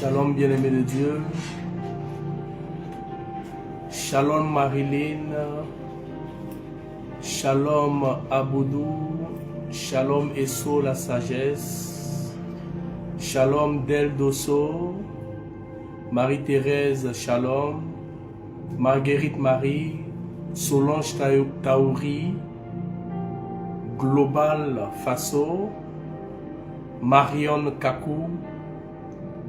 Shalom bien-aimé de Dieu. Shalom Marilyn. Shalom Aboudou. Shalom Esso la sagesse. Shalom Del Dosso. Marie-Thérèse Shalom. Marguerite Marie. Solange Taouri. Global Faso. Marion Kakou.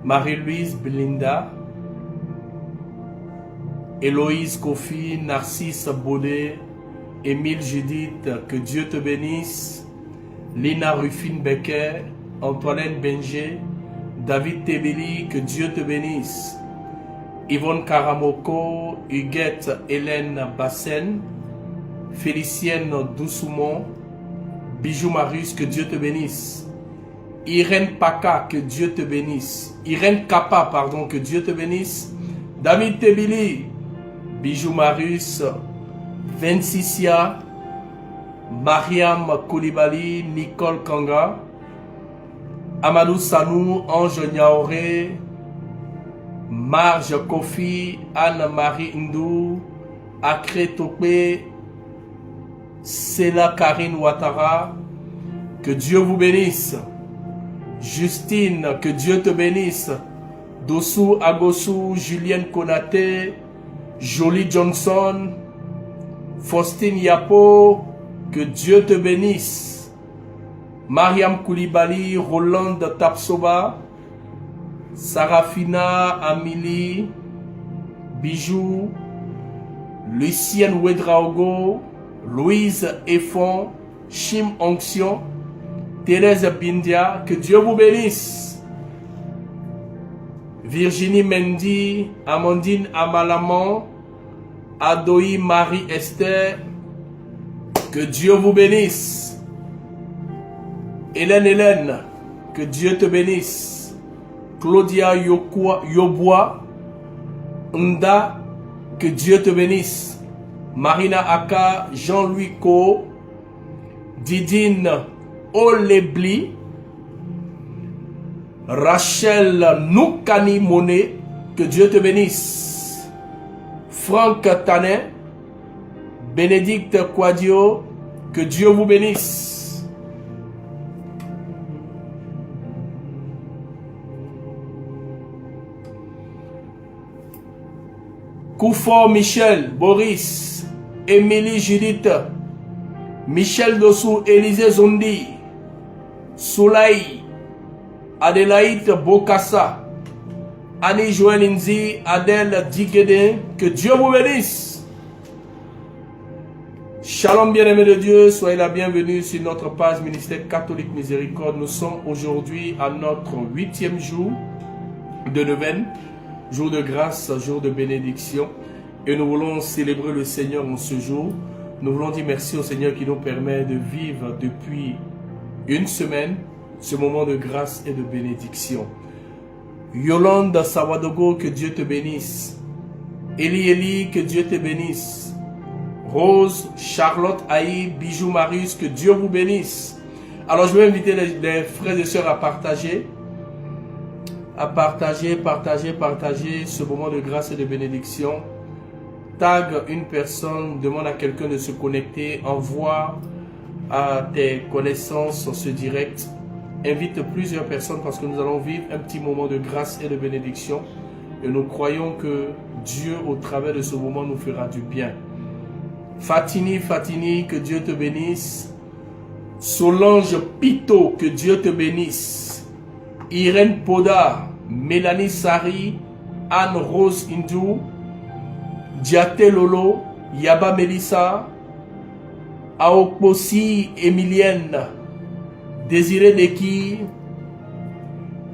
Marie-Louise Belinda, Héloïse Kofi, Narcisse Baudet, Émile Judith, que Dieu te bénisse, Lina Rufine Becker, Antoinette Benger, David Tebeli, que Dieu te bénisse, Yvonne Karamoko, Huguette Hélène Bassen, Félicienne Doussoumont, Bijou Marius, que Dieu te bénisse. Irène Paka, que Dieu te bénisse. Irène Kappa, pardon, que Dieu te bénisse. David Tebili, Bijou Marius, Vincicia, Mariam Koulibaly, Nicole Kanga, Amadou Sanou, Ange Niaoré, Marge Kofi, Anne-Marie Ndou, Akre Topé, Sela Karine Ouattara, que Dieu vous bénisse. Justine, que Dieu te bénisse. Dossou Agossou, Julienne Konaté, Jolie Johnson, Faustine Yapo, que Dieu te bénisse. Mariam Koulibaly, Roland Tapsoba, Sarafina, Amélie, Bijou, Lucienne Ouedraogo, Louise Effon, Chim Onction, Thérèse Bindia, que Dieu vous bénisse. Virginie Mendy, Amandine Amalamon, Adoï Marie-Esther, que Dieu vous bénisse. Hélène, que Dieu te bénisse. Claudia Yobois, Nda, que Dieu te bénisse. Marina Aka, Jean-Louis Ko, Didine Olebli, Rachel Noukani Monet, que Dieu te bénisse. Franck Tanin, Bénédicte Quadio, que Dieu vous bénisse. Koufort Michel, Boris, Émilie Judith, Michel Dossou, Élisée Zondi, Soulaï, Adélaïde Bokassa, Annie Joël Inzi, Adèle Digedin, que Dieu vous bénisse. Shalom bien-aimés de Dieu, soyez la bienvenue sur notre page Ministère Catholique Miséricorde. Nous sommes aujourd'hui à notre 8e jour de neuvaine, jour de grâce, jour de bénédiction. Et nous voulons célébrer le Seigneur en ce jour. Nous voulons dire merci au Seigneur qui nous permet de vivre depuis une semaine ce moment de grâce et de bénédiction. Yolande Sawadogo, que Dieu te bénisse. Eli, que Dieu te bénisse. Rose, Charlotte Aïe, Bijou Marius, que Dieu vous bénisse. Alors je vais inviter les frères et sœurs à partager ce moment de grâce et de bénédiction. Tag une personne, demande à quelqu'un de se connecter, envoie à tes connaissances ce direct. Invite plusieurs personnes parce que nous allons vivre un petit moment de grâce et de bénédiction. Et nous croyons que Dieu, au travers de ce moment, nous fera du bien. Fatini, que Dieu te bénisse. Solange Pito, que Dieu te bénisse. Irène Poda, Mélanie Sari, Anne-Rose Indou, Diaté Lolo, Yaba Melissa, Aokposi Emilienne, Désiré Deki,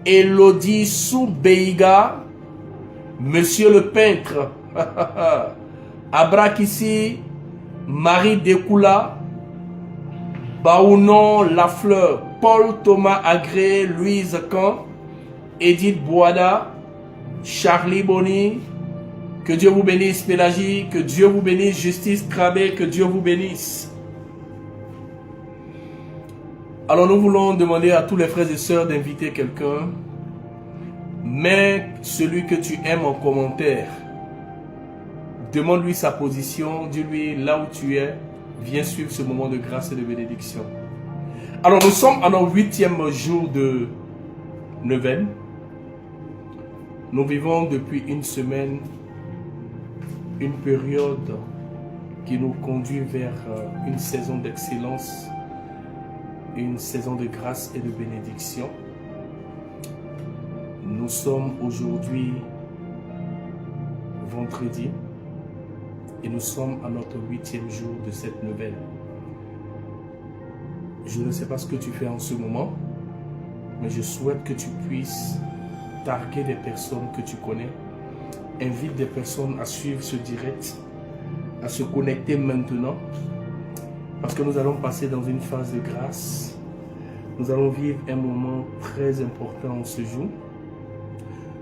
Elodie Soubeiga, Monsieur le peintre, Abrakissi, Marie Dekoula, Baounon Lafleur, Paul Thomas Agré, Louise Camp, Edith Boada, Charlie Bonny, que Dieu vous bénisse. Pélagie, que Dieu vous bénisse. Justice Krabé, que Dieu vous bénisse. Alors nous voulons demander à tous les frères et sœurs d'inviter quelqu'un. Mets celui que tu aimes en commentaire. Demande-lui sa position. Dis-lui là où tu es. Viens suivre ce moment de grâce et de bénédiction. Alors nous sommes à notre 8e jour de neuvaine. Nous vivons depuis une semaine une période qui nous conduit vers une saison d'excellence, une saison de grâce et de bénédiction. Nous sommes aujourd'hui vendredi et nous sommes à notre 8e jour de cette neuvaine. Je ne sais pas ce que tu fais en ce moment, mais je souhaite que tu puisses targuer des personnes que tu connais. Invite des personnes à suivre ce direct, à se connecter maintenant, parce que nous allons passer dans une phase de grâce. Nous allons vivre un moment très important en ce jour.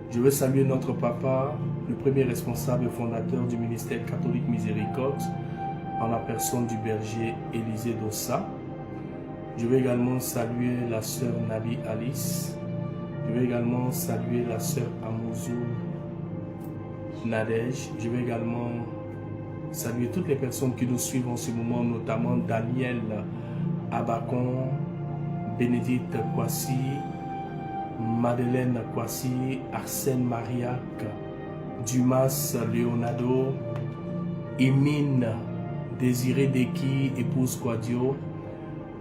Je veux saluer notre papa, le premier responsable et fondateur du ministère catholique Miséricorde, en la personne du berger Élisée Dossa. Je veux également saluer la sœur Nabi Alice. Je veux également saluer la sœur Amouzou Nadège. Je veux également saluer toutes les personnes qui nous suivent en ce moment, notamment Daniel Abacon, Bénédicte Kwasi, Madeleine Kwasi, Arsène Mariac, Dumas Leonardo, Imine Désiré Deki, épouse Kwadio,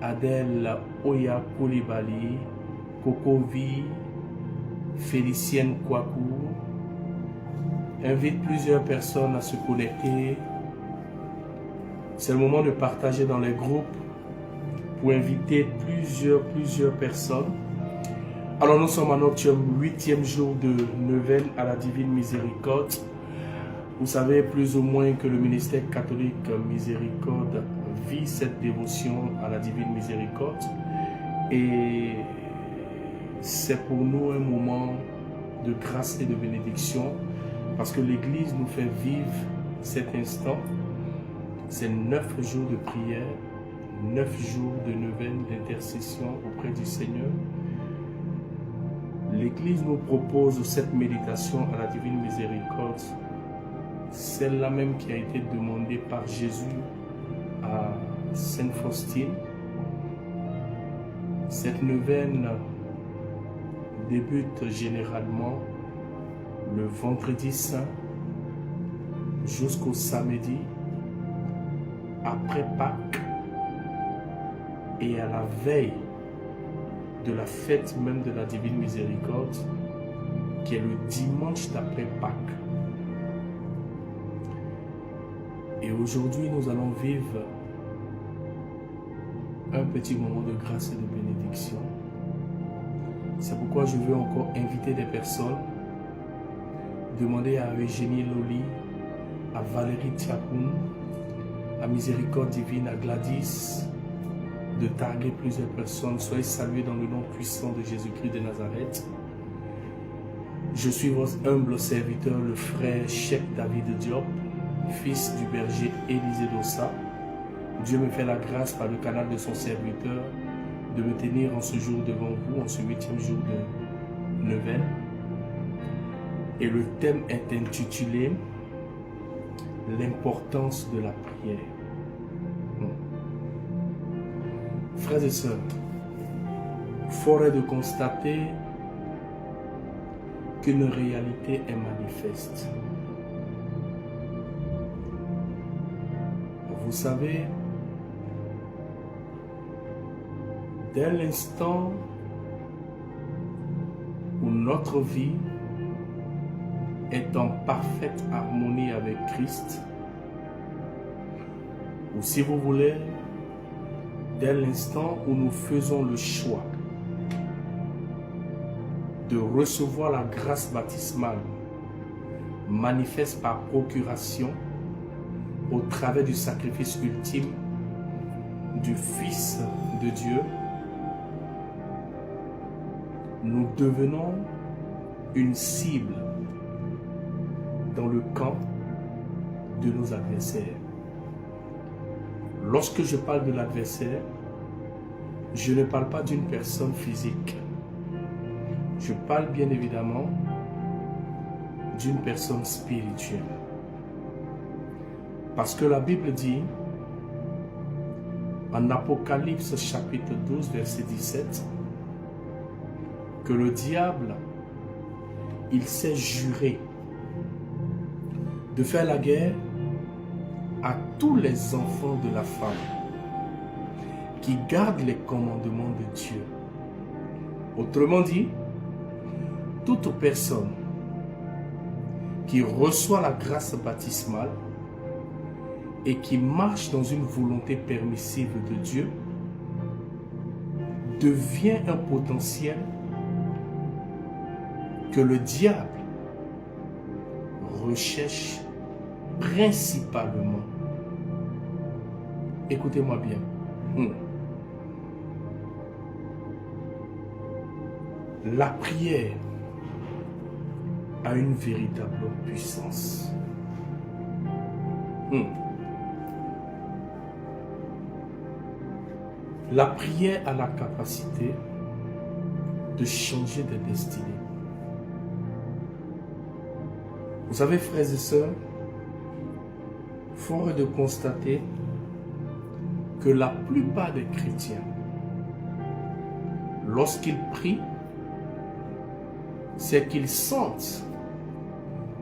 Adèle Oya Koulibaly, Kokovi, Félicienne Kwaku. Invite plusieurs personnes à se connecter. C'est le moment de partager dans les groupes pour inviter plusieurs personnes. Alors nous sommes à notre 8e jour de neuvaine à la Divine Miséricorde. Vous savez plus ou moins que le ministère catholique Miséricorde vit cette dévotion à la Divine Miséricorde. Et c'est pour nous un moment de grâce et de bénédiction parce que l'Église nous fait vivre cet instant. C'est 9 jours de prière, 9 jours de neuvaine d'intercession auprès du Seigneur. L'Église nous propose cette méditation à la Divine Miséricorde, celle-là même qui a été demandée par Jésus à Sainte Faustine. Cette neuvaine débute généralement le vendredi saint jusqu'au samedi, après Pâques et à la veille de la fête même de la Divine Miséricorde, qui est le dimanche d'après Pâques. Et aujourd'hui, nous allons vivre un petit moment de grâce et de bénédiction. C'est pourquoi je veux encore inviter des personnes, demander à Eugénie Loli, à Valérie Tiakoun, à Miséricorde Divine, à Gladys, de targuer plusieurs personnes. Soyez salués dans le nom puissant de Jésus-Christ de Nazareth. Je suis votre humble serviteur, le frère Cheikh David Diop, fils du berger Élisée Dossa. Dieu me fait la grâce par le canal de son serviteur de me tenir en ce jour devant vous, en ce 8e jour de neuvaine. Et le thème est intitulé « L'importance de la prière ». Frères et sœurs, fort est de constater qu'une réalité est manifeste. Vous savez, dès l'instant où notre vie est en parfaite harmonie avec Christ, ou si vous voulez, dès l'instant où nous faisons le choix de recevoir la grâce baptismale manifeste par procuration au travers du sacrifice ultime du Fils de Dieu, nous devenons une cible dans le camp de nos adversaires. Lorsque je parle de l'adversaire, je ne parle pas d'une personne physique. Je parle bien évidemment d'une personne spirituelle. Parce que la Bible dit, en Apocalypse chapitre 12, verset 17, que le diable, il s'est juré de faire la guerre à tous les enfants de la femme qui gardent les commandements de Dieu. Autrement dit, toute personne qui reçoit la grâce baptismale et qui marche dans une volonté permissive de Dieu devient un potentiel que le diable recherche principalement. Écoutez-moi bien. La prière a une véritable puissance. La prière a la capacité de changer des destinées. Vous savez, frères et sœurs, fort est de constater que la plupart des chrétiens, lorsqu'ils prient, c'est qu'ils sentent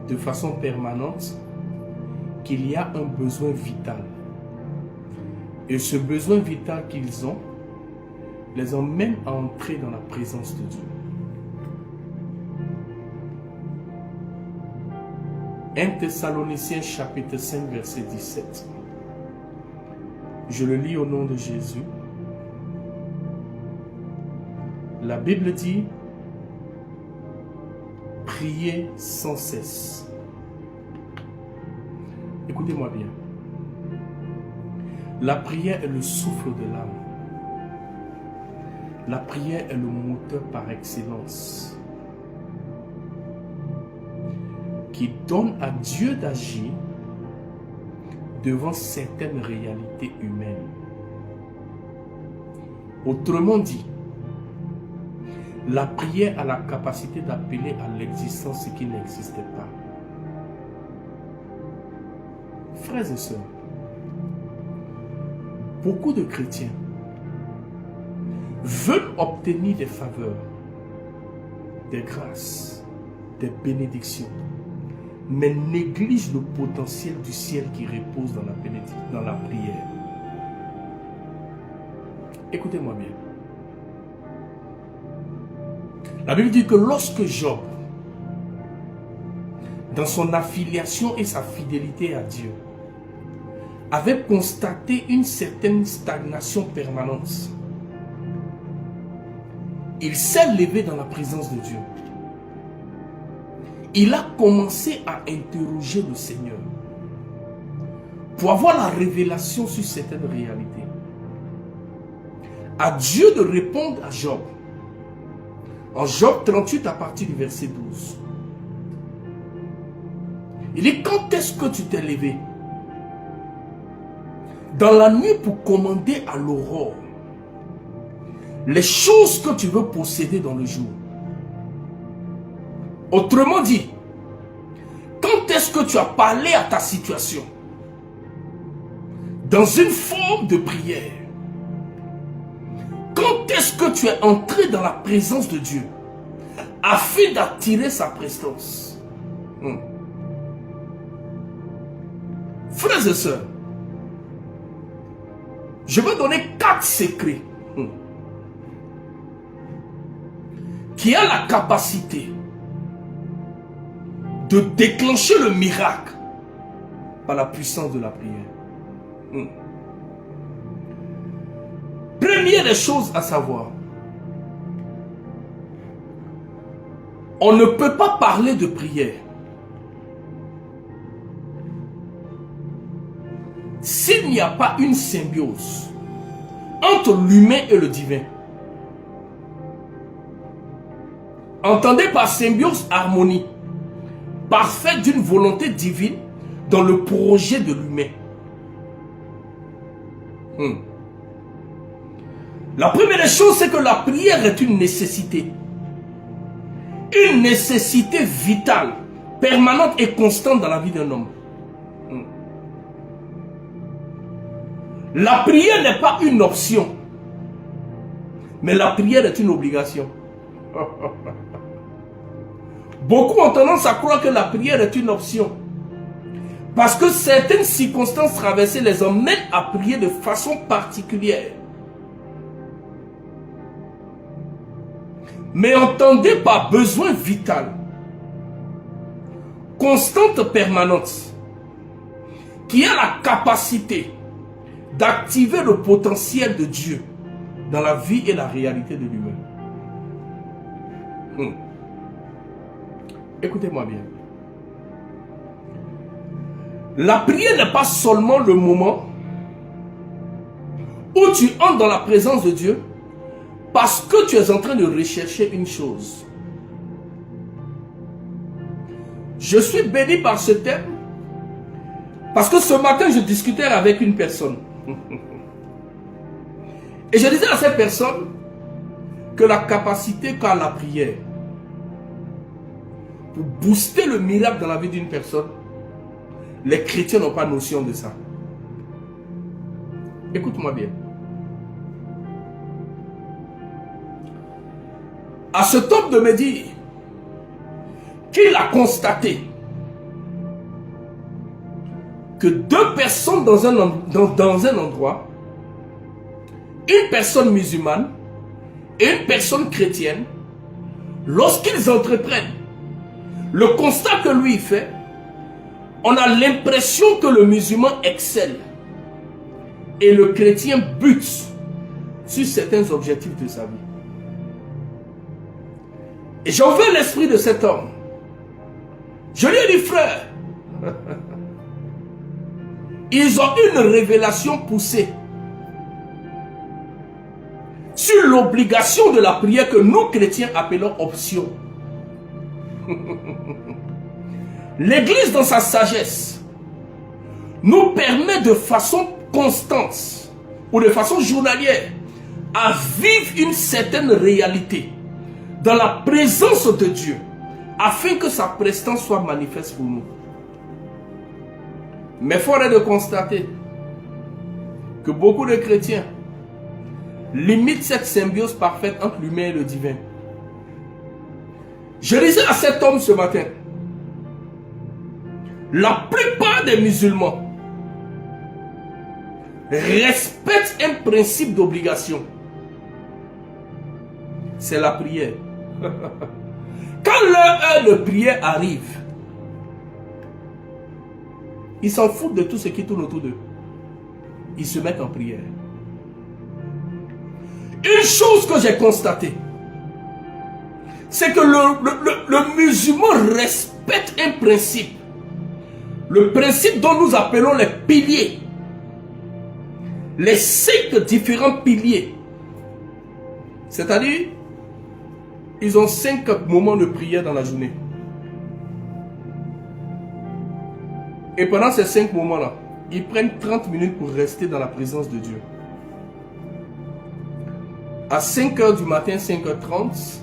de façon permanente qu'il y a un besoin vital. Et ce besoin vital qu'ils ont les emmène à entrer dans la présence de Dieu. 1 Thessaloniciens chapitre 5 verset 17. Je le lis au nom de Jésus. La Bible dit: priez sans cesse. Écoutez-moi bien. La prière est le souffle de l'âme. La prière est le moteur par excellence qui donne à Dieu d'agir devant certaines réalités humaines. Autrement dit, la prière a la capacité d'appeler à l'existence ce qui n'existait pas. Frères et sœurs, beaucoup de chrétiens veulent obtenir des faveurs, des grâces, des bénédictions, mais négligent le potentiel du ciel qui repose dans la prière. Écoutez-moi bien. La Bible dit que lorsque Job, dans son affiliation et sa fidélité à Dieu, avait constaté une certaine stagnation permanente, il s'est levé dans la présence de Dieu. Il a commencé à interroger le Seigneur pour avoir la révélation sur certaines réalités. À Dieu de répondre à Job. En Job 38 à partir du verset 12. Il dit: quand est-ce que tu t'es levé? Dans la nuit pour commander à l'aurore les choses que tu veux posséder dans le jour. Autrement dit, quand est-ce que tu as parlé à ta situation dans une forme de prière? Quand est-ce que tu es entré dans la présence de Dieu afin d'attirer sa prestance? Frères et sœurs, je vais donner 4 secrets qui a la capacité de déclencher le miracle par la puissance de la prière. Première des choses à savoir, on ne peut pas parler de prière s'il n'y a pas une symbiose entre l'humain et le divin. Entendez par symbiose harmonie parfaite d'une volonté divine dans le projet de l'humain. La première des choses, c'est que la prière est une nécessité. Une nécessité vitale, permanente et constante dans la vie d'un homme. La prière n'est pas une option, mais la prière est une obligation. Beaucoup ont tendance à croire que la prière est une option, parce que certaines circonstances traversées les emmènent à prier de façon particulière. Mais entendez par besoin vital, constante, permanente, qui a la capacité d'activer le potentiel de Dieu dans la vie et la réalité de lui-même. Écoutez-moi bien. La prière n'est pas seulement le moment où tu entres dans la présence de Dieu parce que tu es en train de rechercher une chose. Je suis béni par ce thème parce que ce matin je discutais avec une personne et je disais à cette personne que la capacité qu'a la prière pour booster le miracle dans la vie d'une personne, les chrétiens n'ont pas notion de ça. Écoute-moi bien. À cet homme de me dire qu'il a constaté que deux personnes dans un endroit, une personne musulmane et une personne chrétienne, lorsqu'ils entreprennent le constat que lui fait, on a l'impression que le musulman excelle et le chrétien bute sur certains objectifs de sa vie. Et j'ai ouvert l'esprit de cet homme. Je lui ai dit, frère, ils ont une révélation poussée sur l'obligation de la prière que nous chrétiens appelons option. L'Église dans sa sagesse nous permet de façon constante ou de façon journalière à vivre une certaine réalité dans la présence de Dieu afin que sa prestance soit manifeste pour nous. Mais fort est de constater que beaucoup de chrétiens limitent cette symbiose parfaite entre l'humain et le divin. Je disais à cet homme ce matin, la plupart des musulmans respectent un principe d'obligation. C'est la prière. Quand leur heure de prière arrive, ils s'en foutent de tout ce qui tourne autour d'eux. Ils se mettent en prière. Une chose que j'ai constatée, c'est que le musulman respecte un principe. Le principe dont nous appelons les piliers. Les 5 différents piliers. C'est-à-dire, ils ont 5 moments de prière dans la journée. Et pendant ces 5 moments-là, ils prennent 30 minutes pour rester dans la présence de Dieu. À 5 h du matin, 5h30,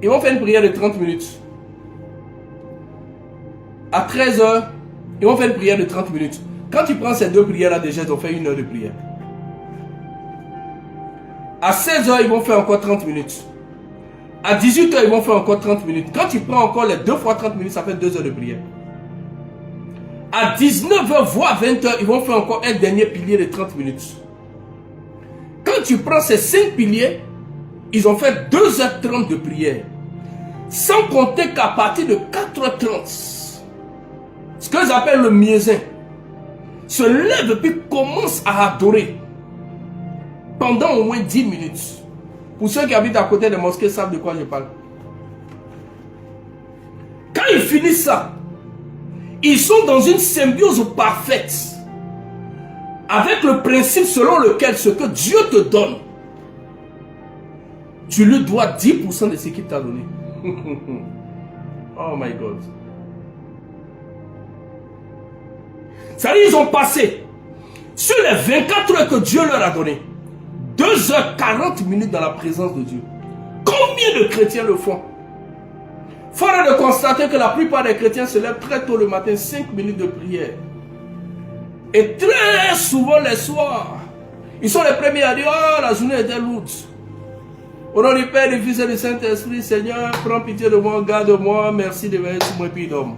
ils vont faire une prière de 30 minutes. À 13 h, ils vont faire une prière de 30 minutes. Quand tu prends ces 2 prières-là, déjà, ils ont fait 1 heure de prière. À 16 h, ils vont faire encore 30 minutes. À 18 h, ils vont faire encore 30 minutes. Quand tu prends encore les 2 fois 30 minutes, ça fait 2 heures de prière. À 19 h, voire 20 h, ils vont faire encore un dernier pilier de 30 minutes. Quand tu prends ces 5 piliers, ils ont fait 2h30 de prière. Sans compter qu'à partir de 4h30, ce que j'appelle le muezzin se lève puis commence à adorer pendant au moins 10 minutes. Pour ceux qui habitent à côté des mosquées savent de quoi je parle. Quand ils finissent ça, ils sont dans une symbiose parfaite avec le principe selon lequel ce que Dieu te donne, tu lui dois 10% de ce qu'il t'a donné. Oh my God. C'est-à-dire ils ont passé sur les 24 heures que Dieu leur a donné 2h40 minutes dans la présence de Dieu. Combien de chrétiens le font? Fort est de constater que la plupart des chrétiens se lèvent très tôt le matin, 5 minutes de prière. Et très souvent les soirs, ils sont les premiers à dire, oh, la journée était lourde. Au nom du Père, du Fils et du Saint-Esprit, Seigneur, prends pitié de moi, garde-moi, merci de veiller sur moi et puis d'homme.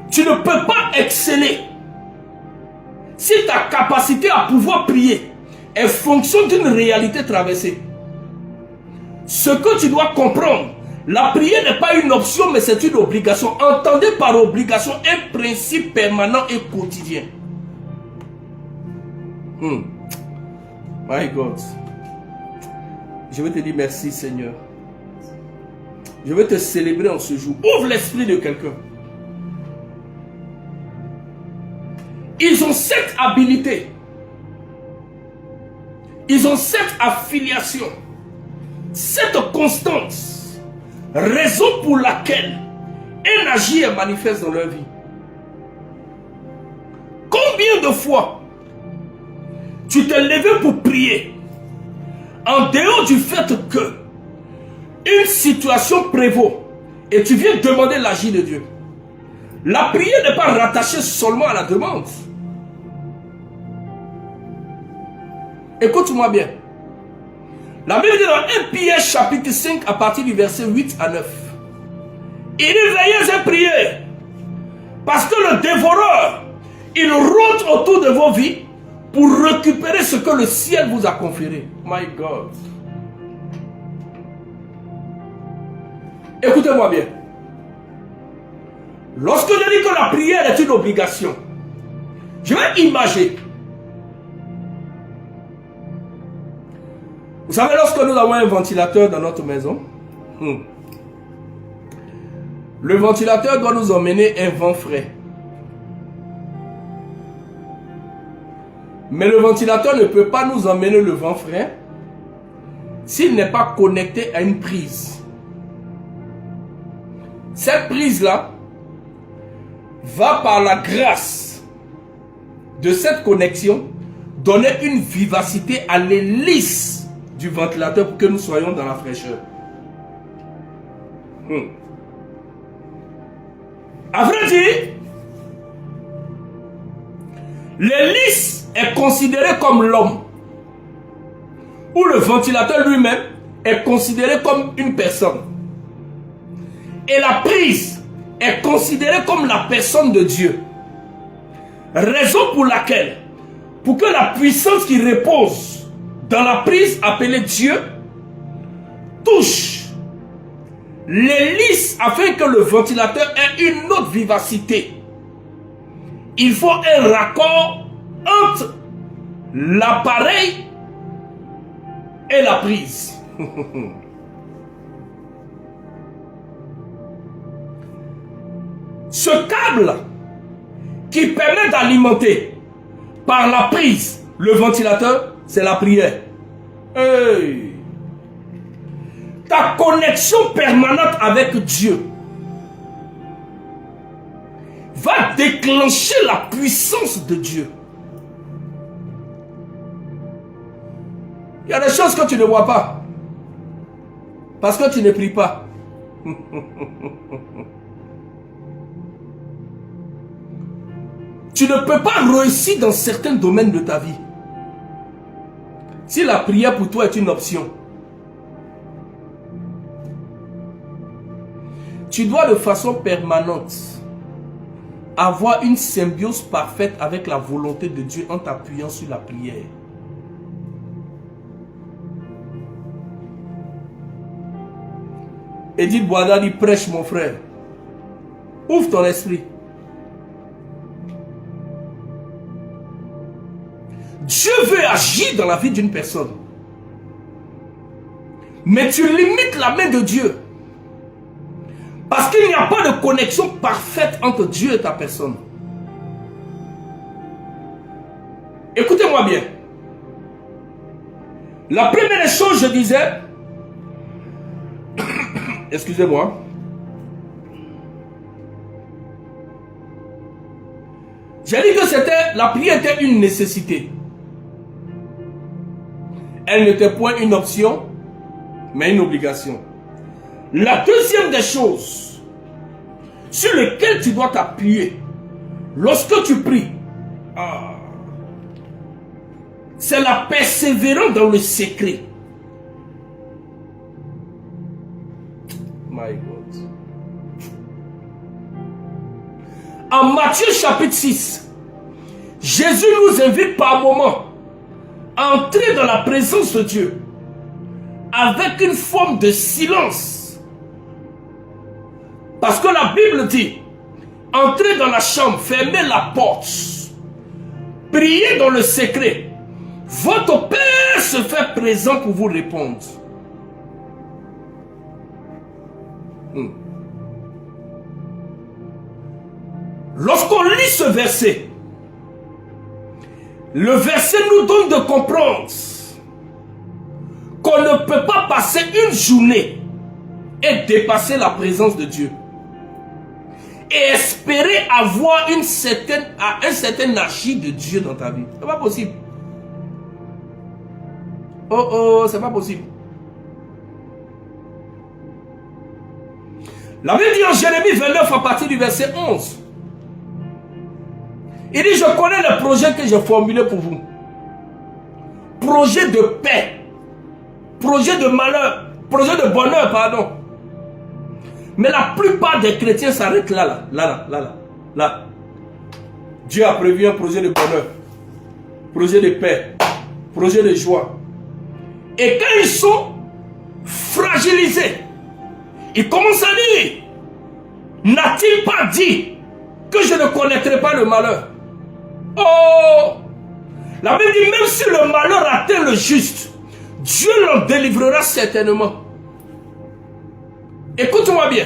Tu ne peux pas exceller si ta capacité à pouvoir prier est fonction d'une réalité traversée. Ce que tu dois comprendre, la prière n'est pas une option, mais c'est une obligation. Entendez par obligation un principe permanent et quotidien. My God. Je veux te dire merci, Seigneur. Je veux te célébrer en ce jour. Ouvre l'esprit de quelqu'un. Ils ont cette habilité. Ils ont cette affiliation. Cette constance. Raison pour laquelle un agir est manifeste dans leur vie. Combien de fois tu t'es levé pour prier en dehors du fait que une situation prévaut et tu viens demander l'agir de Dieu. La prière n'est pas rattachée seulement à la demande. Écoute-moi bien. La Bible dit dans 1 Pierre chapitre 5 à partir du verset 8 à 9. Il dit veillez et priez parce que le dévoreur il rôde autour de vos vies pour récupérer ce que le ciel vous a conféré. My God. Écoutez-moi bien. Lorsque je dis que la prière est une obligation, je vais imaginer. Vous savez, lorsque nous avons un ventilateur dans notre maison, le ventilateur doit nous emmener un vent frais. Mais le ventilateur ne peut pas nous emmener le vent frais s'il n'est pas connecté à une prise. Cette prise-là va par la grâce de cette connexion donner une vivacité à l'hélice du ventilateur pour que nous soyons dans la fraîcheur. À vrai dire, l'hélice est considéré comme l'homme, ou le ventilateur lui-même est considéré comme une personne. Et la prise est considérée comme la personne de Dieu. Raison pour laquelle, pour que la puissance qui repose dans la prise appelée Dieu touche l'hélice afin que le ventilateur ait une autre vivacité, il faut un raccord entre l'appareil et la prise. Ce câble qui permet d'alimenter par la prise le ventilateur, c'est la prière. Hey. Ta connexion permanente avec Dieu va déclencher la puissance de Dieu. Il y a des choses que tu ne vois pas parce que tu ne pries pas. Tu ne peux pas réussir dans certains domaines de ta vie si la prière pour toi est une option. Tu dois de façon permanente avoir une symbiose parfaite avec la volonté de Dieu en t'appuyant sur la prière. Edith Boada dit prêche mon frère. Ouvre ton esprit. Dieu veut agir dans la vie d'une personne. Mais tu limites la main de Dieu. Parce qu'il n'y a pas de connexion parfaite entre Dieu et ta personne. Écoutez-moi bien. La première chose, je disais, excusez-moi, j'ai dit que la prière était une nécessité. Elle n'était point une option, mais une obligation. La deuxième des choses sur lesquelles tu dois t'appuyer lorsque tu pries, c'est la persévérance dans le secret. My God. En Matthieu chapitre 6, Jésus nous invite par moment à entrer dans la présence de Dieu avec une forme de silence. Parce que la Bible dit, entrez dans la chambre, fermez la porte, priez dans le secret. Votre Père se fait présent pour vous répondre. Lorsqu'on lit ce verset, le verset nous donne de comprendre qu'on ne peut pas passer une journée et dépasser la présence de Dieu et espérer avoir un certain agir de Dieu dans ta vie. C'est pas possible. C'est pas possible. La Bible dit en Jérémie 29 à partir du verset 11. Il dit, je connais le projet que j'ai formulé pour vous. Projet de paix. Projet de malheur. Projet de bonheur, pardon. Mais la plupart des chrétiens s'arrêtent là. Dieu a prévu un projet de bonheur. Projet de paix. Projet de joie. Et quand ils sont fragilisés, ils commencent à dire, n'a-t-il pas dit que je ne connaîtrai pas le malheur? Oh! La Bible dit, même si le malheur atteint le juste, Dieu l'en délivrera certainement. Écoute-moi bien.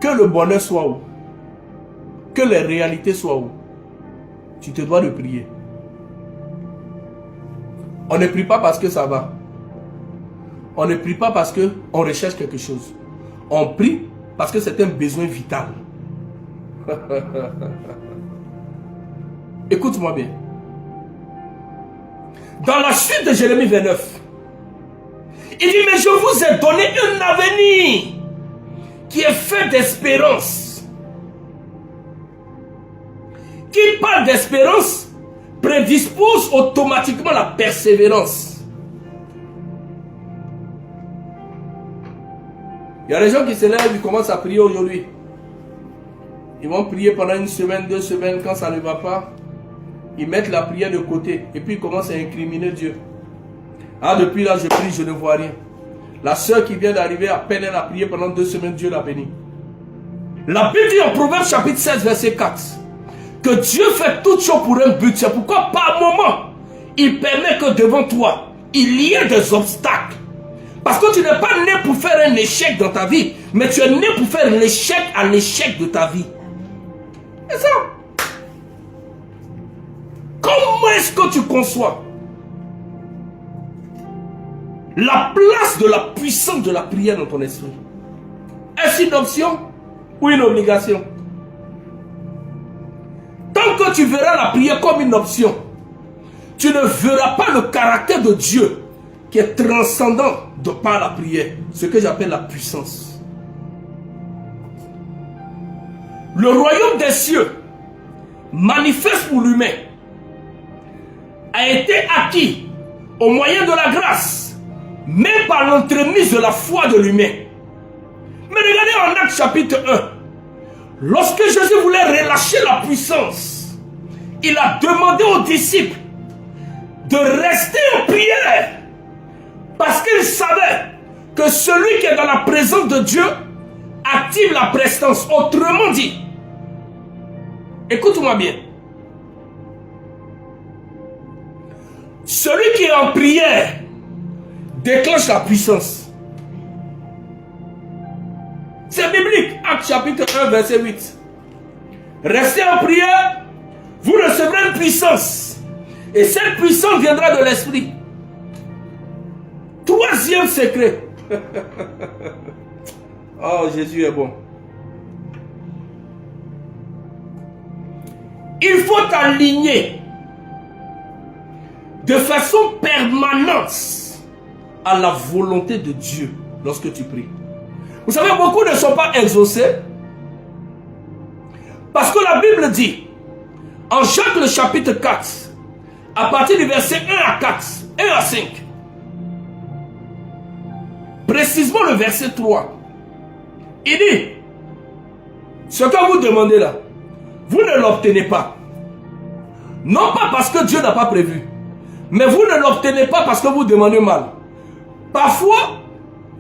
Que le bonheur soit où? Que les réalités soient où? Tu te dois de prier. On ne prie pas parce que ça va. On ne prie pas parce qu'on recherche quelque chose. On prie parce que c'est un besoin vital. Écoute-moi bien. Dans la suite de Jérémie 29, il dit, mais je vous ai donné un avenir qui est fait d'espérance. Qui parle d'espérance prédispose automatiquement la persévérance. Il y a des gens qui se lèvent, ils commencent à prier aujourd'hui. Ils vont prier pendant une semaine, 2 semaines, quand ça ne va pas, ils mettent la prière de côté et puis ils commencent à incriminer Dieu. Ah, depuis là, je prie, je ne vois rien. La soeur qui vient d'arriver, à peine elle a prié pendant 2 semaines, Dieu l'a béni. La Bible dit en Proverbe chapitre 16, verset 4, que Dieu fait toutes choses pour un but. C'est pourquoi par moment, il permet que devant toi, il y ait des obstacles. Parce que tu n'es pas né pour faire un échec dans ta vie, mais tu es né pour faire l'échec à l'échec de ta vie. C'est ça. Comment est-ce que tu conçois la place de la puissance de la prière dans ton esprit? Est-ce une option ou une obligation? Tant que tu verras la prière comme une option, tu ne verras pas le caractère de Dieu qui est transcendant de par la prière, ce que j'appelle la puissance. Le royaume des cieux, manifeste pour l'humain, a été acquis au moyen de la grâce, mais par l'entremise de la foi de l'humain. Mais regardez en Actes chapitre 1, lorsque Jésus voulait relâcher la puissance, il a demandé aux disciples de rester en prière, parce qu'il savait que celui qui est dans la présence de Dieu active la prestance. Autrement dit, écoute-moi bien, celui qui est en prière déclenche la puissance. C'est biblique. Actes chapitre 1 verset 8. Restez en prière, vous recevrez une puissance. Et cette puissance viendra de l'esprit. Troisième secret. Oh, Jésus est bon. Il faut aligner de façon permanente à la volonté de Dieu lorsque tu pries. Vous savez, beaucoup ne sont pas exaucés parce que la Bible dit, en Jacques le chapitre 4, à partir du verset 1 à 4, 1 à 5, précisément le verset 3, il dit, ce que vous demandez là, vous ne l'obtenez pas. Non pas parce que Dieu n'a pas prévu, mais vous ne l'obtenez pas parce que vous demandez mal. Parfois,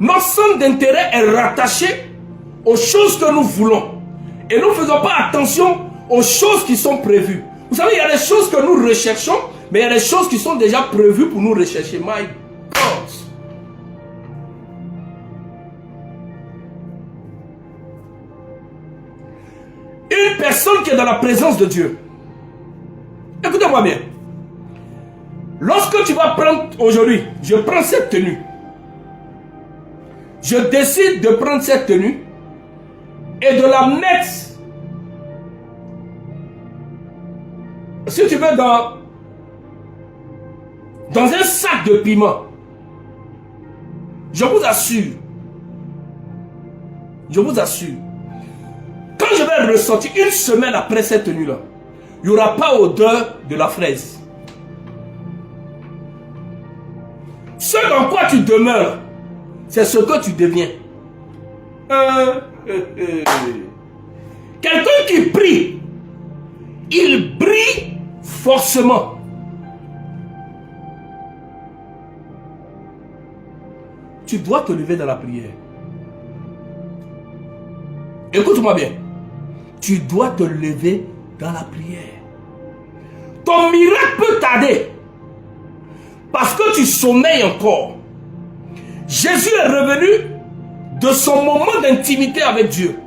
notre centre d'intérêt est rattaché aux choses que nous voulons. Et nous ne faisons pas attention aux choses qui sont prévues. Vous savez, il y a des choses que nous recherchons, mais il y a des choses qui sont déjà prévues pour nous rechercher. My God. Une personne qui est dans la présence de Dieu. Écoutez-moi bien. Lorsque tu vas prendre aujourd'hui, je prends cette tenue. Je décide de prendre cette tenue et de la mettre, si tu veux, dans un sac de piment. Je vous assure, quand je vais ressortir une semaine après cette tenue-là, il n'y aura pas odeur de la fraise. Ce dans quoi tu demeures, c'est ce que tu deviens. Quelqu'un qui prie, il brille forcément. Tu dois te lever dans la prière. Écoute-moi bien. Tu dois te lever dans la prière. Ton miracle peut tarder parce que tu sommeilles encore. Jésus est revenu de son moment d'intimité avec Dieu.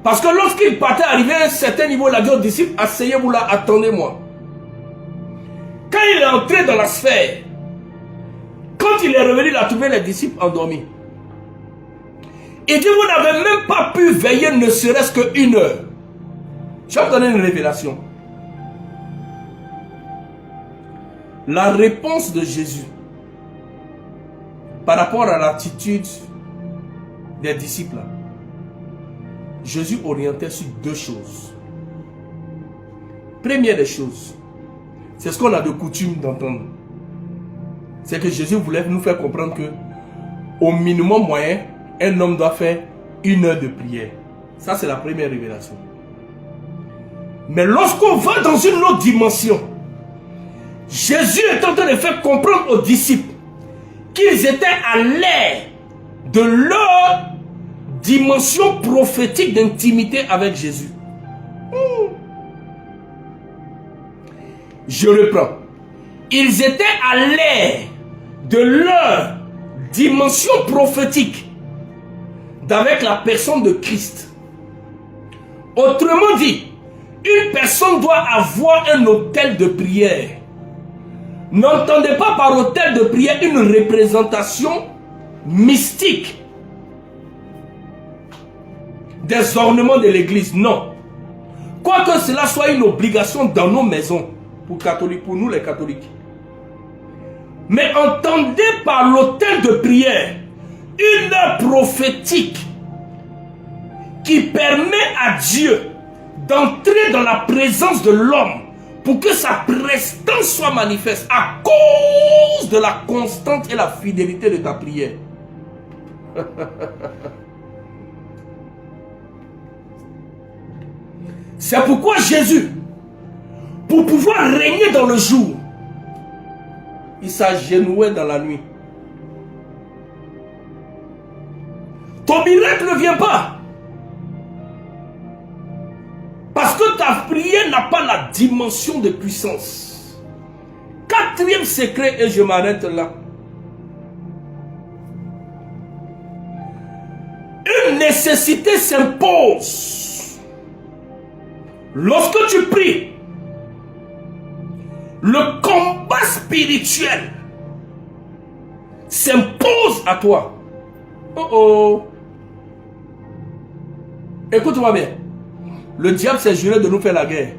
Parce que lorsqu'il partait arriver à un certain niveau, il a dit aux disciples, asseyez-vous là, attendez-moi. Quand il est entré dans la sphère, quand il est revenu, il a trouvé les disciples endormis. Il dit, vous n'avez même pas pu veiller ne serait-ce qu'une heure. Je vais vous donner une révélation. La réponse de Jésus par rapport à l'attitude des disciples, Jésus orientait sur deux choses. Première des choses, c'est ce qu'on a de coutume d'entendre. C'est que Jésus voulait nous faire comprendre que au minimum moyen, un homme doit faire 1 heure de prière. Ça, c'est la première révélation. Mais lorsqu'on va dans une autre dimension, Jésus est en train de faire comprendre aux disciples qu'ils étaient à l'ère de leur dimension prophétique d'intimité avec Jésus. Je reprends. Ils étaient à l'ère de leur dimension prophétique d'avec la personne de Christ. Autrement dit, une personne doit avoir un autel de prière. N'entendez pas par autel de prière une représentation mystique des ornements de l'église. Non. Quoique cela soit une obligation dans nos maisons pour nous les catholiques. Mais entendez par l'autel de prière une heure prophétique qui permet à Dieu d'entrer dans la présence de l'homme pour que sa prestance soit manifeste à cause de la constante et la fidélité de ta prière. C'est pourquoi Jésus, pour pouvoir régner dans le jour, il s'agenouillait dans la nuit. Ton miracle ne vient pas parce que ta prière n'a pas la dimension de puissance. Quatrième secret, et je m'arrête là. Une nécessité s'impose. Lorsque tu pries, le combat spirituel s'impose à toi. Oh oh. Écoute-moi bien. Le diable s'est juré de nous faire la guerre.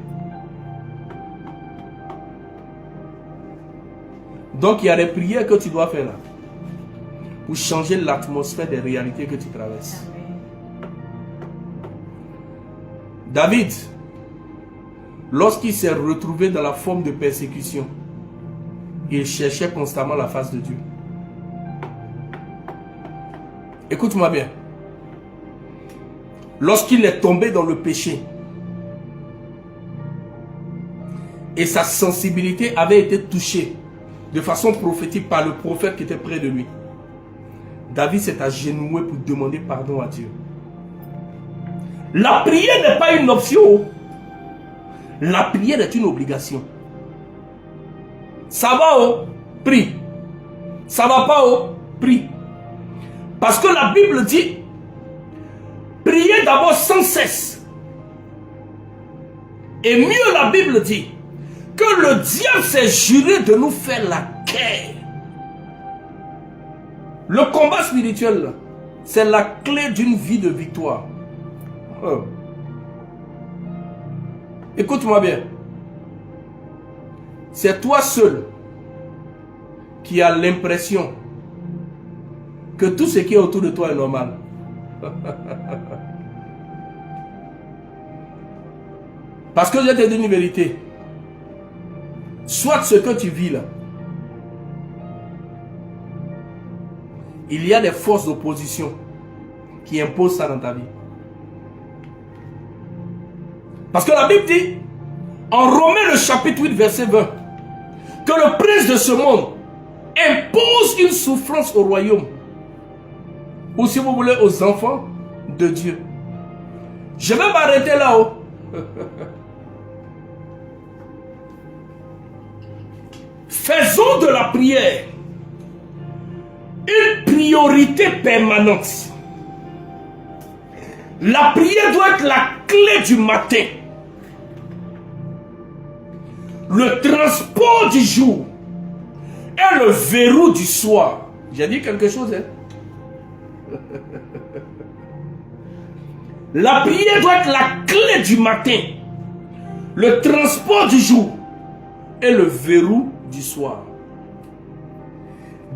Donc il y a des prières que tu dois faire là. Pour changer l'atmosphère des réalités que tu traverses. David, lorsqu'il s'est retrouvé dans la forme de persécution, il cherchait constamment la face de Dieu. Écoute-moi bien. Lorsqu'il est tombé dans le péché, et sa sensibilité avait été touchée de façon prophétique par le prophète qui était près de lui, David s'est agenouillé pour demander pardon à Dieu. La prière n'est pas une option. La prière est une obligation. Ça va, oh, prie. Ça va pas, oh, prie. Parce que la Bible dit, priez d'abord sans cesse. Et mieux, la Bible dit que le diable s'est juré de nous faire la guerre. Le combat spirituel, c'est la clé d'une vie de victoire. Écoute-moi bien. C'est toi seul qui as l'impression que tout ce qui est autour de toi est normal. Parce que je te dis une vérité. Soit ce que tu vis là, il y a des forces d'opposition qui imposent ça dans ta vie. Parce que la Bible dit, en Romains le chapitre 8 verset 20, que le prince de ce monde impose une souffrance au royaume. Ou si vous voulez, aux enfants de Dieu. Je vais m'arrêter là-haut. Faisons de la prière une priorité permanente. La prière doit être la clé du matin, le transport du jour et le verrou du soir. J'ai dit quelque chose, hein? La prière doit être la clé du matin, le transport du jour et le verrou du soir.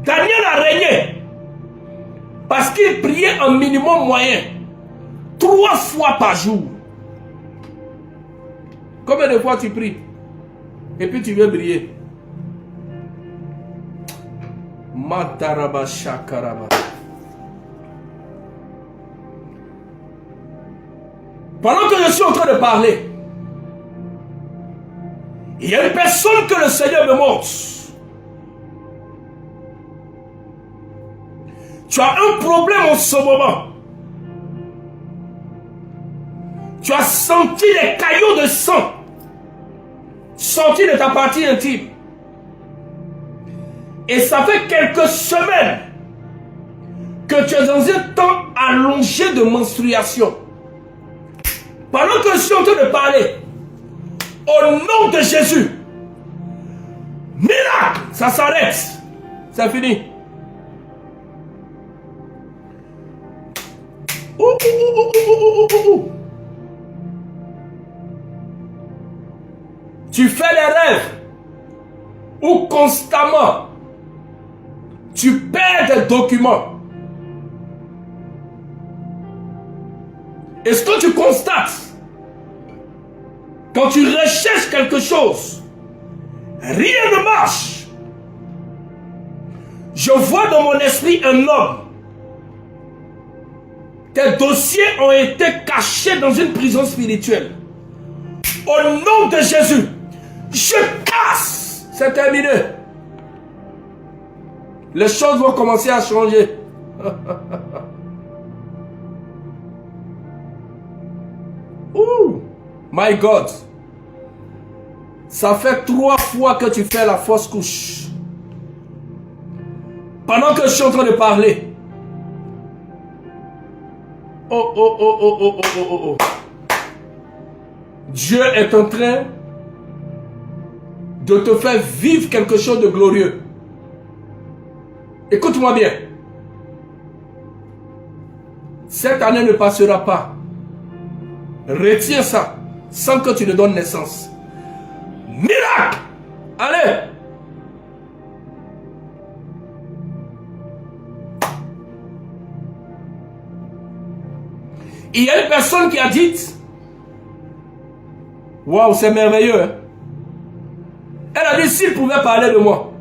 Daniel a régné parce qu'il priait un minimum moyen 3 fois par jour. Combien de fois tu pries et puis tu veux briller? Mataraba shakaraba. Pendant que je suis en train de parler, il y a une personne que le Seigneur me montre. Tu as un problème en ce moment. Tu as senti les caillots de sang sortis de ta partie intime. Et ça fait quelques semaines que tu es dans un temps allongé de menstruation. Pendant que je suis en train de parler, au nom de Jésus, miracle, ça s'arrête. C'est fini. Tu fais les rêves où constamment tu perds des documents. Et ce que tu constates quand tu recherches quelque chose, rien ne marche. Je vois dans mon esprit un homme. Tes dossiers ont été cachés dans une prison spirituelle. Au nom de Jésus, je casse. C'est terminé. Les choses vont commencer à changer. Ouh, my God. Ça fait 3 fois que tu fais la fausse couche. Pendant que je suis en train de parler. Oh. Dieu est en train de te faire vivre quelque chose de glorieux. Écoute-moi bien. Cette année ne passera pas. Retiens ça sans que tu ne donnes naissance. Miracle! Allez! Il y a une personne qui a dit, waouh, c'est merveilleux. Hein? Elle a dit, s'il pouvait parler de moi,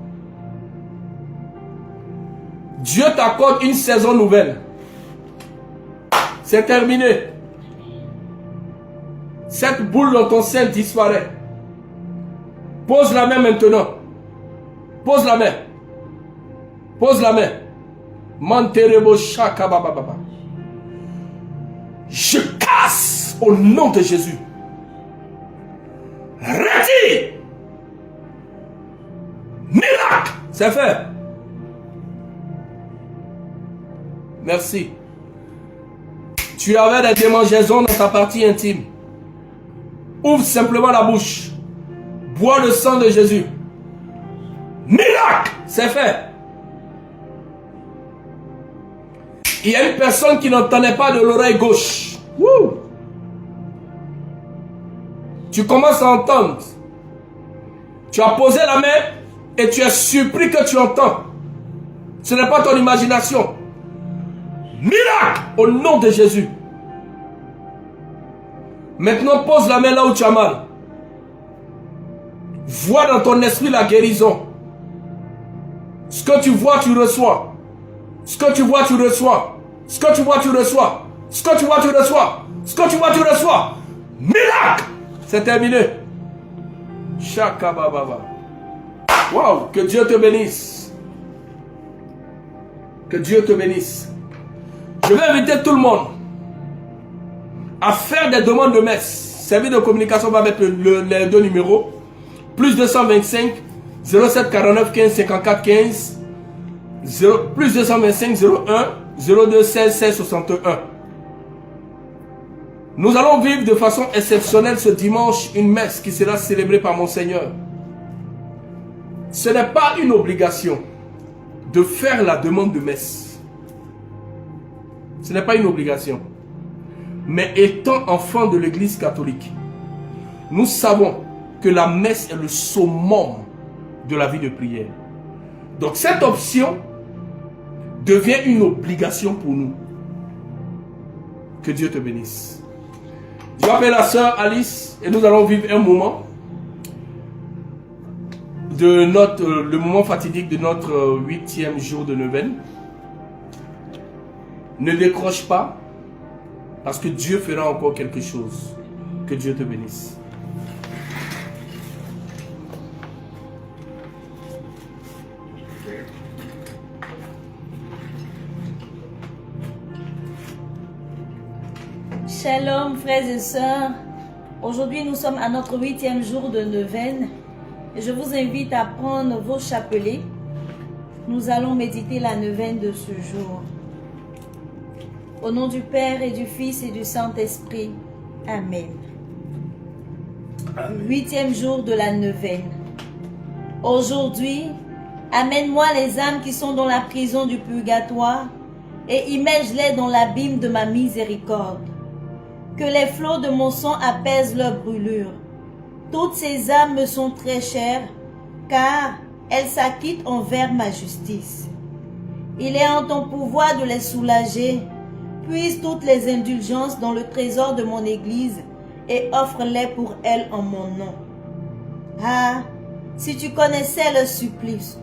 Dieu t'accorde une saison nouvelle. C'est terminé. Cette boule dans ton sein disparaît. Pose la main maintenant. Pose la main. Pose la main. Manterebo shaka baba baba. Je casse au nom de Jésus. Retire. Miracle. C'est fait. Merci. Tu avais des démangeaisons dans ta partie intime. Ouvre simplement la bouche. Bois le sang de Jésus. Miracle. C'est fait. Il y a une personne qui n'entendait pas de l'oreille gauche. Woo! Tu commences à entendre. Tu as posé la main et tu es surpris que tu entends. Ce n'est pas ton imagination. Miracle au nom de Jésus. Maintenant, pose la main là où tu as mal. Vois dans ton esprit la guérison. Ce que tu vois, tu reçois. Ce que tu vois, tu reçois. Ce que tu vois, tu reçois. Ce que tu vois, tu reçois. Ce que tu vois, tu reçois. Miracle. C'est terminé. Shaka baba. Waouh, que Dieu te bénisse. Que Dieu te bénisse. Je vais inviter tout le monde à faire des demandes de messe. Service de communication va mettre les deux numéros. Plus 225 07 49 15 54 15 plus 225 01 02 16 16 61. Nous allons vivre de façon exceptionnelle ce dimanche une messe qui sera célébrée par mon Seigneur. Ce n'est pas une obligation de faire la demande de messe. Ce n'est pas une obligation. Mais étant enfant de l'Église catholique, nous savons que la messe est le summum de la vie de prière. Donc cette option devient une obligation pour nous. Que Dieu te bénisse. Je m'appelle la sœur Alice et nous allons vivre un moment de le moment fatidique de notre 8e jour de neuvaine. Ne décroche pas parce que Dieu fera encore quelque chose. Que Dieu te bénisse. Shalom frères et sœurs, aujourd'hui nous sommes à notre 8e jour de neuvaine et je vous invite à prendre vos chapelets. Nous allons méditer la neuvaine de ce jour. Au nom du Père et du Fils et du Saint-Esprit, Amen. 8e jour de la neuvaine. Aujourd'hui, amène-moi les âmes qui sont dans la prison du purgatoire et immerge-les dans l'abîme de ma miséricorde. Que les flots de mon sang apaisent leur brûlure. Toutes ces âmes me sont très chères, car elles s'acquittent envers ma justice. Il est en ton pouvoir de les soulager. Puise toutes les indulgences dans le trésor de mon Église et offre-les pour elles en mon nom. Ah, si tu connaissais leur supplice,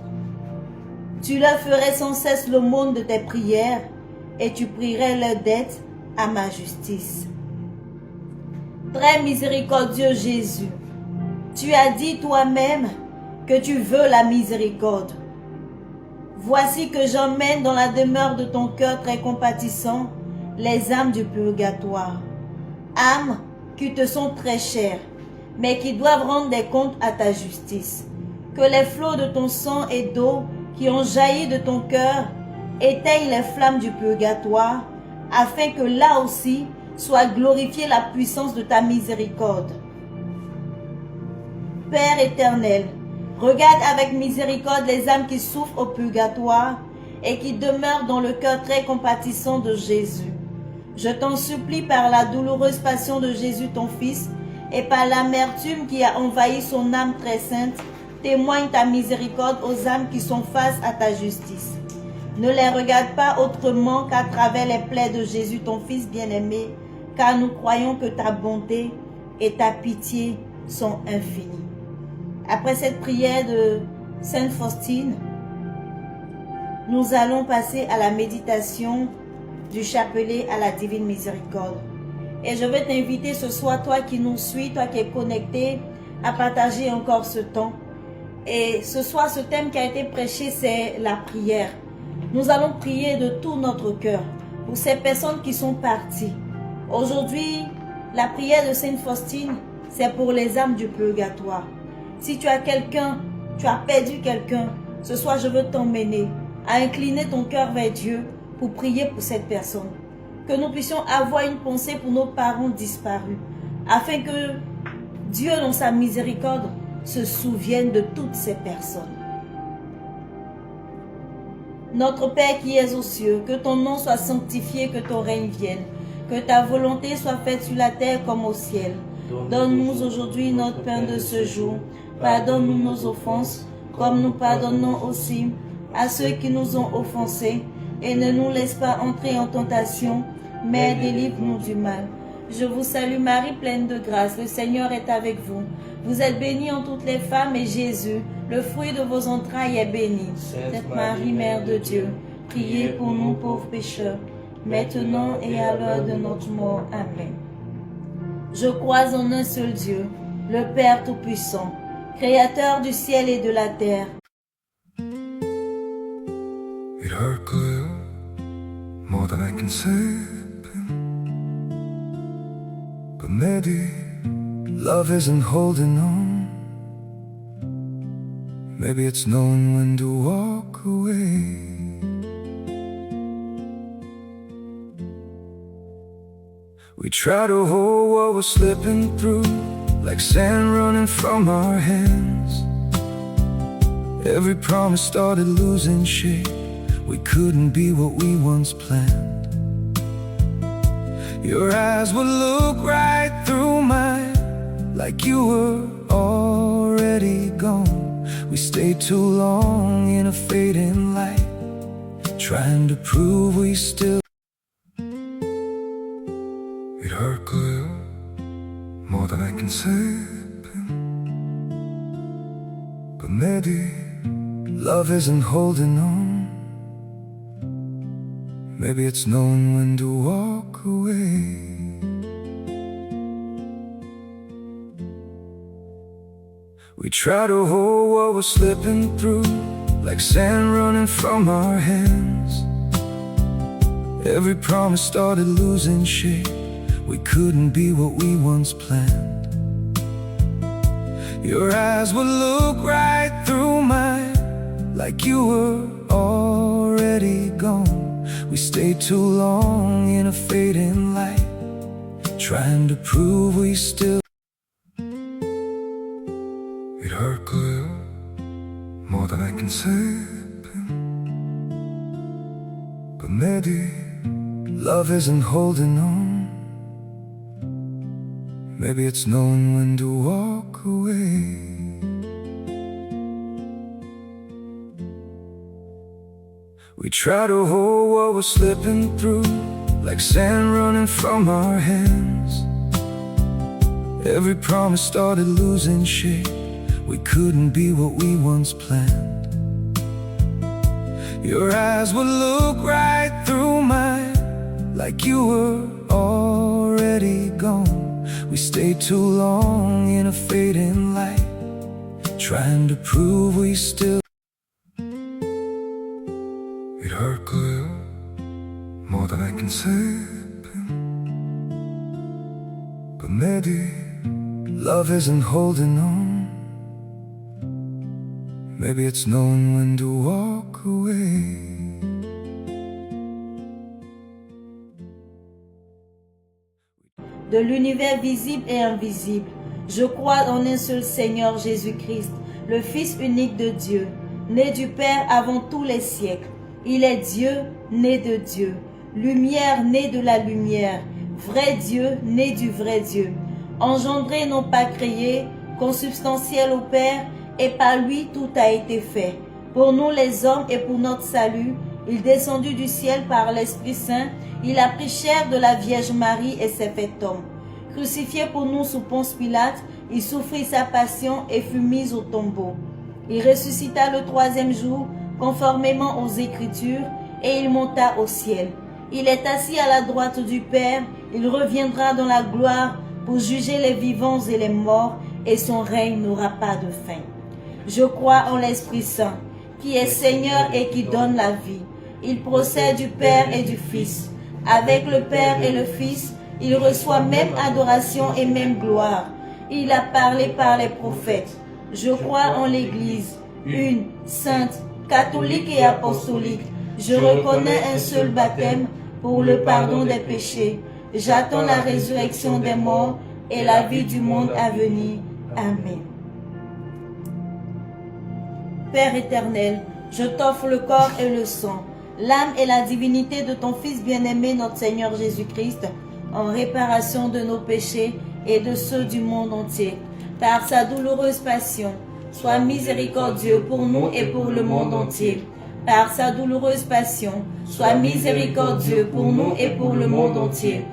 tu leur ferais sans cesse l'aumône de tes prières et tu prierais leurs dettes à ma justice. Très miséricordieux Jésus, tu as dit toi-même que tu veux la miséricorde. Voici que j'emmène dans la demeure de ton cœur très compatissant les âmes du purgatoire, âmes qui te sont très chères, mais qui doivent rendre des comptes à ta justice. Que les flots de ton sang et d'eau qui ont jailli de ton cœur éteignent les flammes du purgatoire, afin que là aussi soit glorifiée la puissance de ta miséricorde. Père éternel, regarde avec miséricorde les âmes qui souffrent au purgatoire et qui demeurent dans le cœur très compatissant de Jésus. Je t'en supplie par la douloureuse passion de Jésus ton Fils et par l'amertume qui a envahi son âme très sainte, témoigne ta miséricorde aux âmes qui sont face à ta justice. Ne les regarde pas autrement qu'à travers les plaies de Jésus ton Fils bien-aimé, car nous croyons que ta bonté et ta pitié sont infinies. Après cette prière de Sainte Faustine, nous allons passer à la méditation du chapelet à la divine miséricorde. Et je vais t'inviter ce soir, toi qui nous suis, toi qui es connecté, à partager encore ce temps. Et ce soir, ce thème qui a été prêché, c'est la prière. Nous allons prier de tout notre cœur pour ces personnes qui sont parties. Aujourd'hui, la prière de Sainte Faustine, c'est pour les âmes du purgatoire. Si tu as quelqu'un, tu as perdu quelqu'un, ce soir je veux t'emmener à incliner ton cœur vers Dieu pour prier pour cette personne. Que nous puissions avoir une pensée pour nos parents disparus, afin que Dieu, dans sa miséricorde, se souvienne de toutes ces personnes. Notre Père qui es aux cieux, que ton nom soit sanctifié, que ton règne vienne, que ta volonté soit faite sur la terre comme au ciel. Donne-nous aujourd'hui notre pain de ce jour. Pardonne-nous nos offenses, comme nous pardonnons aussi à ceux qui nous ont offensés. Et ne nous laisse pas entrer en tentation, mais délivre-nous du mal. Je vous salue Marie, pleine de grâce, le Seigneur est avec vous. Vous êtes bénie en toutes les femmes et Jésus, le fruit de vos entrailles, est béni. Sainte Marie, Mère de Dieu, priez pour nous pauvres pécheurs, maintenant et à l'heure de notre mort. Amen. Je crois en un seul Dieu, le Père Tout-Puissant, Créateur du ciel et de la terre. It hurt good, more than I can say. But maybe love isn't holding on. Maybe it's knowing when to walk away. We try to hold what we're slipping through, like sand running from our hands. Every promise started losing shape. We couldn't be what we once planned. Your eyes would look right through mine, like you were already gone. We stayed too long in a fading light, trying to prove we still. It hurt good, more than I can say. But maybe love isn't holding on. Maybe it's knowing when to walk away. We try to hold what we're slipping through, like sand running from our hands. Every promise started losing shape. We couldn't be what we once planned. Your eyes would look right through mine, like you were already gone. We stayed too long in a fading light, trying to prove we still. It hurt good, more than I can say. But maybe love isn't holding on. Maybe it's knowing when to walk away. We try to hold what we're slipping through, like sand running from our hands. Every promise started losing shape. We couldn't be what we once planned. Your eyes would look right through mine, like you were already gone. We stayed too long in a fading light, trying to prove we still. It hurt good, more than I can say. But maybe love isn't holding on. Maybe it's knowing when to walk away. De l'univers visible et invisible, je crois en un seul Seigneur Jésus-Christ, le Fils unique de Dieu, né du Père avant tous les siècles. Il est Dieu, né de Dieu, lumière née de la lumière, vrai Dieu, né du vrai Dieu, engendré non pas créé, consubstantiel au Père, et par lui tout a été fait. Pour nous les hommes et pour notre salut, il descendit du ciel par l'Esprit Saint Il a pris chair de la Vierge Marie et s'est fait homme. Crucifié pour nous sous Ponce Pilate, il souffrit sa passion et fut mis au tombeau. Il ressuscita le troisième jour, conformément aux Écritures, et il monta au ciel. Il est assis à la droite du Père, il reviendra dans la gloire pour juger les vivants et les morts, et son règne n'aura pas de fin. Je crois en l'Esprit Saint, qui est Seigneur et qui donne la vie. Il procède du Père et du Fils. Avec le Père et le Fils, il reçoit même adoration et même gloire. Il a parlé par les prophètes. Je crois en l'Église, une, sainte, catholique et apostolique. Je reconnais un seul baptême pour le pardon des péchés. J'attends la résurrection des morts et la vie du monde à venir. Amen. Père éternel, je t'offre le corps et le sang, l'âme et la divinité de ton Fils bien-aimé, notre Seigneur Jésus-Christ, en réparation de nos péchés et de ceux du monde entier. Par sa douloureuse passion, sois miséricordieux pour nous et pour le monde entier. Par sa douloureuse passion, sois miséricordieux pour nous et pour le monde entier.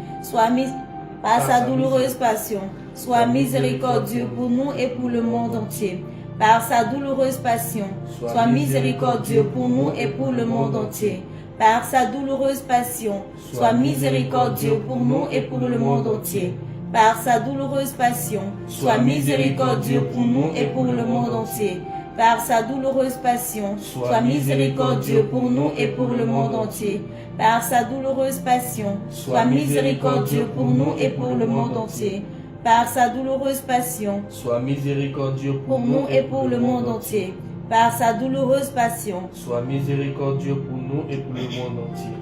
Par sa douloureuse passion, sois miséricordieux pour nous et pour le monde entier. Par sa douloureuse passion, sois miséricordieux pour nous et pour le monde entier. Par sa douloureuse passion, sois miséricordieux pour nous et pour le monde entier. Par sa douloureuse passion, sois miséricordieux pour nous et pour le monde entier. Par sa douloureuse passion, sois miséricordieux pour nous et pour le monde entier. Par sa douloureuse passion, sois miséricordieux pour nous et pour le monde entier. Par sa douloureuse passion, sois miséricordieux pour nous et pour le monde entier. Par sa douloureuse passion, sois miséricordieux pour nous et pour le monde entier.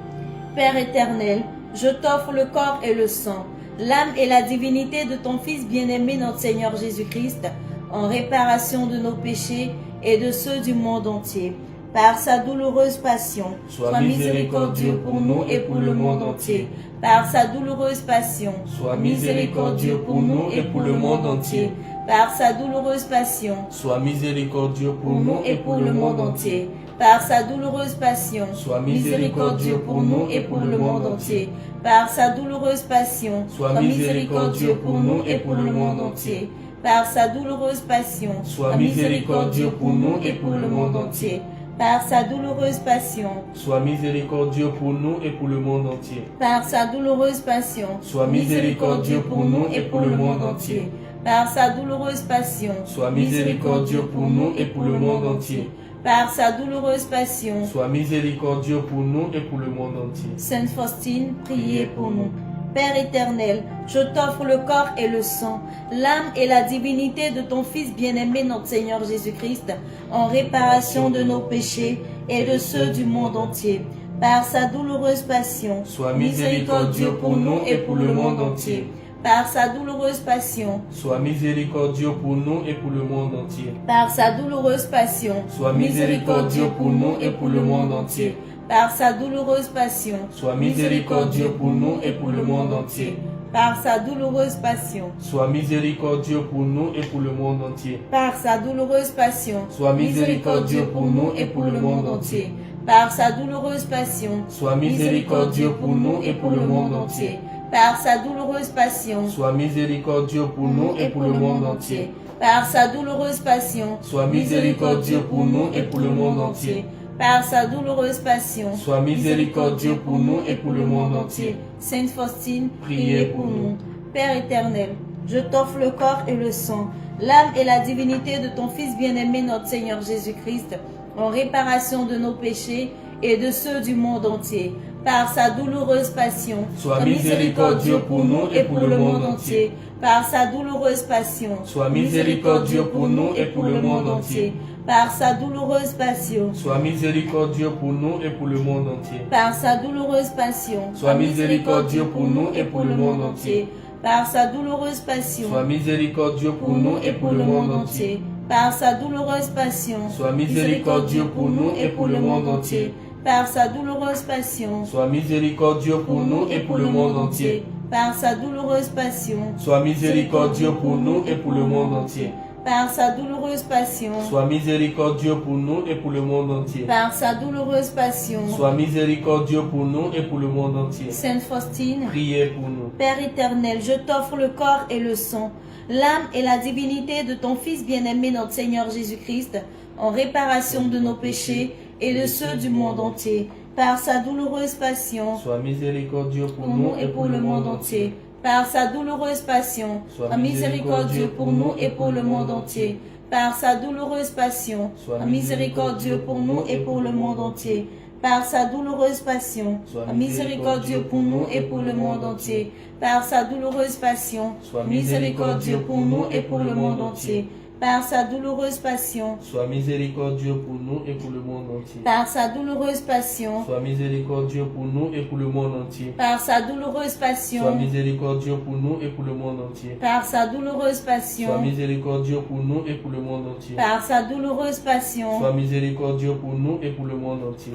Père éternel, je t'offre le corps et le sang, l'âme et la divinité de ton Fils bien-aimé, notre Seigneur Jésus-Christ, en réparation de nos péchés et de ceux du monde entier. Par sa douloureuse passion, sois miséricordieux pour nous et pour le monde entier. Par sa douloureuse passion, sois miséricordieux pour nous et pour le monde entier. Par sa douloureuse passion, sois miséricordieux pour nous et pour le monde entier. Par sa douloureuse passion, sois miséricordieux pour nous et pour le monde entier. Par sa douloureuse passion, sois miséricordieux pour nous et pour le monde entier. Par sa douloureuse passion, sois miséricordieux pour nous et pour le monde entier. Par sa douloureuse passion, sois miséricordieux pour nous et pour le monde entier. Par sa douloureuse passion, sois miséricordieux pour nous et pour le monde entier. Par sa douloureuse passion, sois miséricordieux pour nous et pour le monde entier. Par sa douloureuse passion, sois miséricordieux pour nous et pour le monde entier. Sainte Faustine, priez pour nous. Père éternel, je t'offre le corps et le sang, l'âme et la divinité de ton Fils bien-aimé, notre Seigneur Jésus-Christ, en réparation de nos péchés et de ceux du monde entier. Par sa douloureuse passion, sois miséricordieux pour nous et pour le monde entier. Par sa douloureuse passion, sois miséricordieux pour nous et pour le monde entier. Par sa douloureuse passion, sois miséricordieux pour nous et pour le monde entier. Par sa douloureuse passion, sois miséricordieux pour nous et pour le monde entier. Par sa douloureuse passion, sois miséricordieux pour nous et pour le monde entier. Par sa douloureuse passion, sois miséricordieux pour nous et pour le monde entier. Par sa douloureuse passion, sois miséricordieux pour nous et pour le monde entier. Par sa douloureuse passion, sois miséricordieux pour nous et pour le monde entier. Par sa douloureuse passion, sois miséricordieux pour nous et pour le monde entier. Par sa douloureuse passion, sois miséricordieux pour nous et pour le monde entier. Sainte Faustine, priez pour nous. Père éternel, je t'offre le corps et le sang, l'âme et la divinité de ton Fils bien-aimé, notre Seigneur Jésus-Christ, en réparation de nos péchés et de ceux du monde entier. Par sa douloureuse passion, sois miséricordieux pour nous et pour le monde entier. Par sa douloureuse passion, sois miséricordieux pour nous et pour le monde entier. Par sa douloureuse passion, sois miséricordieux pour nous et pour le monde entier. Par sa douloureuse passion, sois miséricordieux pour nous et pour le monde entier. Par sa douloureuse passion, sois miséricordieux pour nous et pour le monde entier. Par sa douloureuse passion, sois miséricordieux pour nous et pour le monde entier. Par sa douloureuse passion, sois miséricordieux pour nous et pour le monde entier. Par sa douloureuse passion, sois miséricordieux pour nous et pour le monde entier. par sa douloureuse passion, sois miséricordieux pour nous et pour le monde entier. par sa douloureuse passion. Sois miséricordieux pour nous et pour le monde entier. Sainte Faustine, Priez pour nous. Père éternel, je t'offre le corps et le sang, l'âme et la divinité de ton Fils bien-aimé, notre Seigneur Jésus-Christ, en réparation de nos péchés et de ceux du monde entier. Par sa douloureuse passion, Sois miséricordieux pour pour nous et pour le monde entier. Par sa douloureuse passion, sois miséricordieux pour nous et pour le monde entier. Par sa douloureuse passion, sois miséricordieux pour nous et pour le monde entier. Par sa douloureuse passion, sois miséricordieux pour nous et pour le monde entier. Par sa douloureuse passion, sois miséricordieux pour nous et pour le monde entier. Par sa douloureuse passion, sois miséricordieux pour nous et pour le monde entier. par sa douloureuse passion, Sois miséricordieux pour nous et pour le monde entier. par sa douloureuse Sois passion, miséricordieux pour nous et pour le monde entier. par sa douloureuse Sois passion, miséricordieux pour nous et pour le monde entier. par sa douloureuse passion. Sois miséricordieux pour nous et pour le monde entier.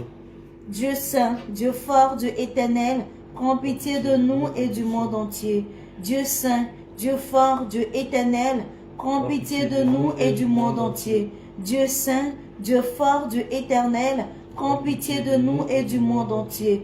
Dieu saint, Dieu fort, Dieu éternel, prends pitié de nous et du monde entier. Dieu saint, Dieu fort, Dieu éternel, prends pitié de nous et du monde entier. Dieu saint, Dieu fort, Dieu éternel, prends pitié de nous et du monde entier.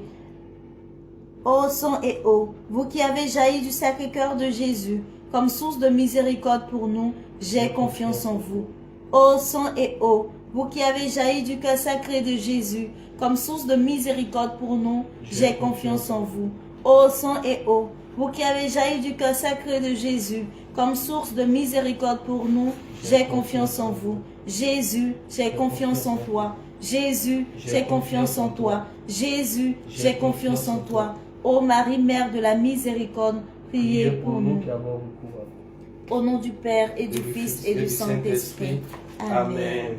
Ô sang et eau, vous qui avez jailli du Sacré-Cœur de Jésus, comme source de miséricorde pour nous, j'ai confiance en vous. Ô sang et eau, vous qui avez jailli du cœur sacré de Jésus, comme source de miséricorde pour nous, j'ai confiance en vous. Ô sang et eau, vous qui avez jailli du cœur sacré de Jésus, comme source de miséricorde pour nous, j'ai confiance en vous. Jésus, j'ai confiance en toi. Jésus, j'ai confiance en toi. Jésus, j'ai confiance en toi. Ô Marie, Mère de la miséricorde, priez pour nous. qui avons recours à vous. Au nom du Père et du Fils et du Saint-Esprit. Amen.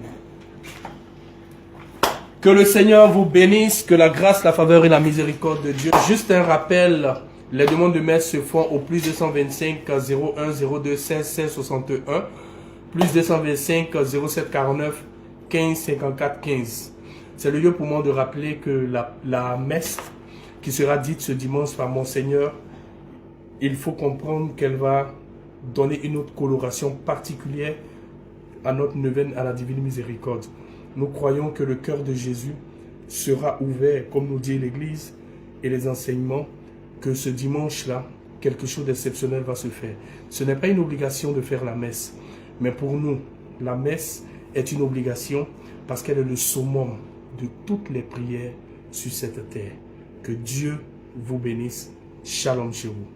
Que le Seigneur vous bénisse, que la grâce, la faveur et la miséricorde de Dieu. Juste un rappel, les demandes de messe se font au plus 225 01 02 16 16 61, plus 225 07 49 15 54 15. C'est le lieu pour moi de rappeler que la messe qui sera dite ce dimanche par Monseigneur, il faut comprendre qu'elle va donner une autre coloration particulière à notre neuvaine à la divine miséricorde. Nous croyons que le cœur de Jésus sera ouvert, comme nous dit l'Église et les enseignements, que ce dimanche-là, quelque chose d'exceptionnel va se faire. Ce n'est pas une obligation de faire la messe, mais pour nous, la messe est une obligation parce qu'elle est le summum de toutes les prières sur cette terre. Que Dieu vous bénisse. Shalom chez vous.